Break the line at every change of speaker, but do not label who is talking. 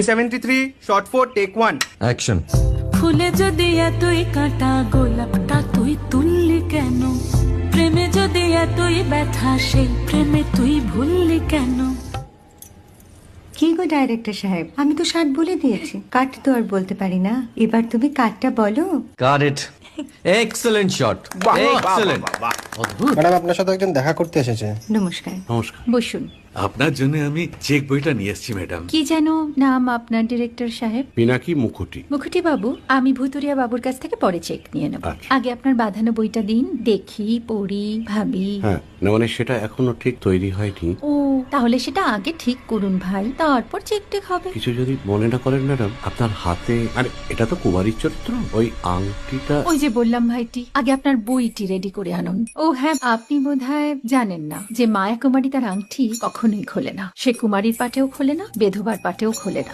73 shot 4 take 1
action.
ফুলে যদি এতই কাঁটা গোলাপটা তুই তুললি কেন? প্রেমে যদি এতই ব্যথা সেই প্রেমে তুই ভুললি কেন?
কি গো ডাইরেক্টর সাহেব, আমি তো 60 বলে দিয়েছি, কাট তো আর বলতে পারি না। এবার তুমি কাটটা বলো।
Got it. Excellent shot, excellent.
Madam আপনার সাথে একজন দেখা করতে এসেছে।
নমস্কার,
নমস্কার।
বসুন।
আপনার জন্য আমি চেক বইটা নিয়ে এসেছি ম্যাডাম।
কি যেন নাম আপনার ডিরেক্টর সাহেব?
পিনাকি মুখোটি।
মুখুটি বাবু, আমি ভুতুরিয়া বাবুর কাছ থেকে পরে চেক নিয়ে নেব।
আচ্ছা।
আগে আপনার বাঁধানো বইটা দিন, দেখি, পড়ি, ভাবি।
হ্যাঁ না মানে সেটা এখনো ঠিক তৈরি হয়নি।
ও, তাহলে সেটা আগে ঠিক করুন ভাই, তারপর চেক টেক হবে।
কিছু যদি মনে না করেন ম্যাডাম, আপনার হাতে আরে এটা তো কুমারীর চরিত্র, ওই আংটিটা।
ওই যে বললাম ভাইটি, আগে আপনার বইটি রেডি করে আনুন। ও হ্যাঁ, আপনি বোধহয় জানেন না যে মায়া কুমারী তার আংটি কখনোই খোলে না। সে কুমারীর পাটেও খোলে না, বেধবার পাটেও খোলে না।